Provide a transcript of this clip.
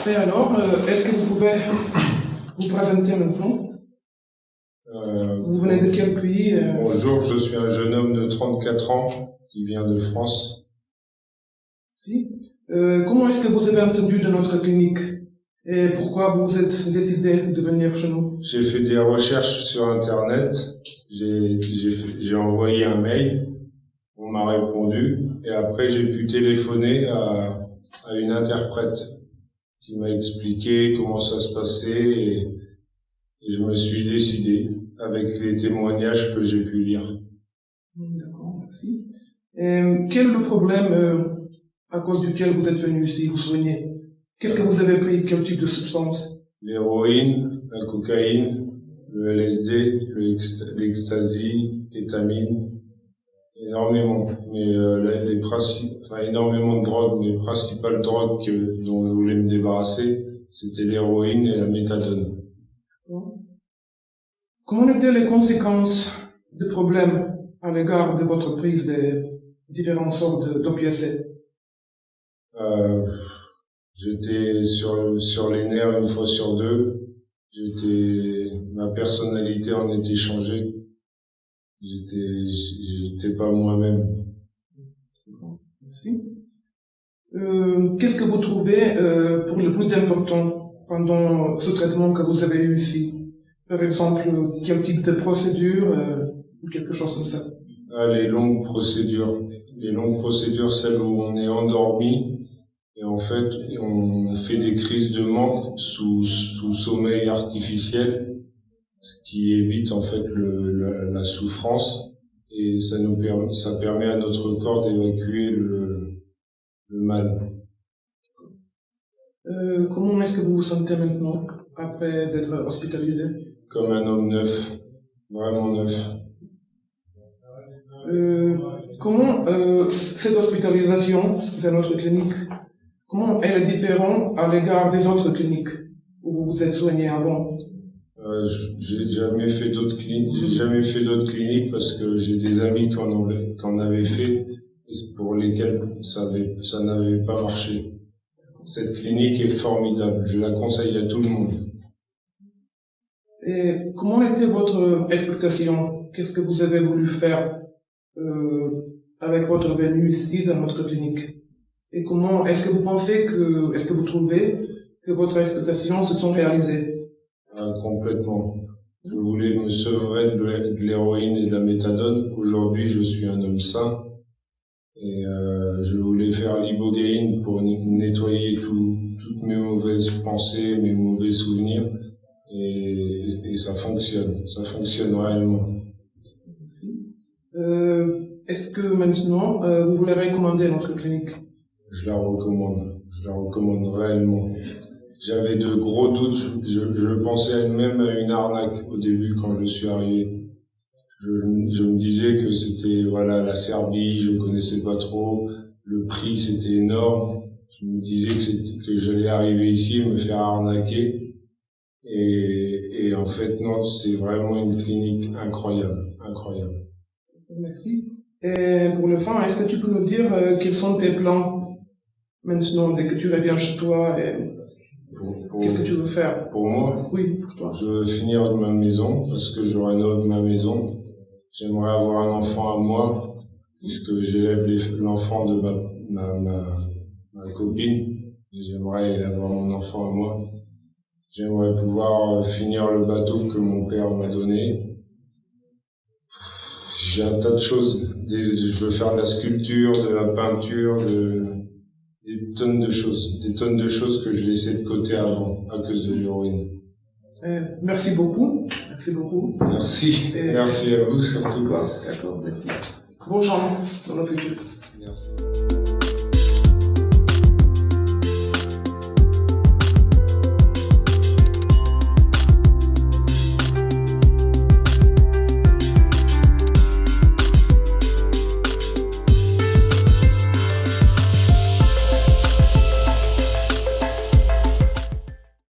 Et alors, est-ce que vous pouvez vous présenter maintenant? Vous venez de quel pays? Bonjour, je suis un jeune homme de 34 ans qui vient de France. Si. Comment est-ce que vous avez entendu de notre clinique? Et pourquoi vous êtes décidé de venir chez nous? J'ai fait des recherches sur Internet, j'ai envoyé un mail, on m'a répondu, et après j'ai pu téléphoner à une interprète qui m'a expliqué comment ça se passait, et je me suis décidé avec les témoignages que j'ai pu lire. D'accord, merci. Et quel est le problème à cause duquel vous êtes venu ici vous soigner? Qu'est-ce que vous avez pris? Quel type de substance? L'héroïne, la cocaïne, le LSD, l'ecstasy, kétamine, énormément. Mais énormément de drogues. Mais les principales drogues dont je voulais me débarrasser, c'était l'héroïne et la méthadone. Comment étaient les conséquences des problèmes à l'égard de votre prise des différentes sortes d'opiacés? J'étais sur les nerfs une fois sur deux. Ma personnalité en était changée. J'étais pas moi-même. Merci. Qu'est-ce que vous trouvez pour le plus important pendant ce traitement que vous avez eu ici? Par exemple, quel type de procédure ou quelque chose comme ça? Les longues procédures. Les longues procédures, celles où on est endormi. Et en fait, on fait des crises de manque sous sommeil artificiel, ce qui évite en fait la souffrance, et ça permet à notre corps d'évacuer le mal. Comment est-ce que vous vous sentez maintenant, après d'être hospitalisé? Comme un homme neuf, vraiment neuf. Comment cette hospitalisation dans notre clinique, comment elle est différente à l'égard des autres cliniques où vous vous êtes soigné avant? J'ai jamais fait d'autres cliniques parce que j'ai des amis qui en avaient fait et pour lesquels ça n'avait pas marché. Cette clinique est formidable, je la conseille à tout le monde. Et comment était votre expectation? Qu'est-ce que vous avez voulu faire avec votre venue ici dans notre clinique? Et comment est-ce que vous trouvez que votre expectations se sont réalisées? Complètement. Je voulais me sevrer de l'héroïne et de la méthadone. Aujourd'hui, je suis un homme sain. Et je voulais faire l'ibogaïne pour nettoyer toutes mes mauvaises pensées, mes mauvais souvenirs. Et ça fonctionne réellement. Est-ce que maintenant, vous voulez recommander notre clinique? Je la recommande réellement. J'avais de gros doutes, je pensais même à une arnaque au début quand je suis arrivé. Je me disais que c'était, la Serbie, je connaissais pas trop, le prix c'était énorme. Je me disais que j'allais arriver ici et me faire arnaquer. Et en fait, non, c'est vraiment une clinique incroyable. Merci. Et pour le fin, est-ce que tu peux nous dire quels sont tes plans maintenant, dès que tu reviens chez toi, qu'est-ce que tu veux faire? Pour moi? Oui, pour toi. Je veux finir ma maison, parce que je rénove ma maison. J'aimerais avoir un enfant à moi, puisque j'élève l'enfant de ma copine. J'aimerais avoir mon enfant à moi. J'aimerais pouvoir finir le bateau que mon père m'a donné. J'ai un tas de choses. Je veux faire de la sculpture, de la peinture, des tonnes de choses que j'ai laissées de côté avant, à cause de l'héroïne. Merci beaucoup. Merci. Merci à vous surtout. D'accord, merci. Bonne chance dans le futur. Merci.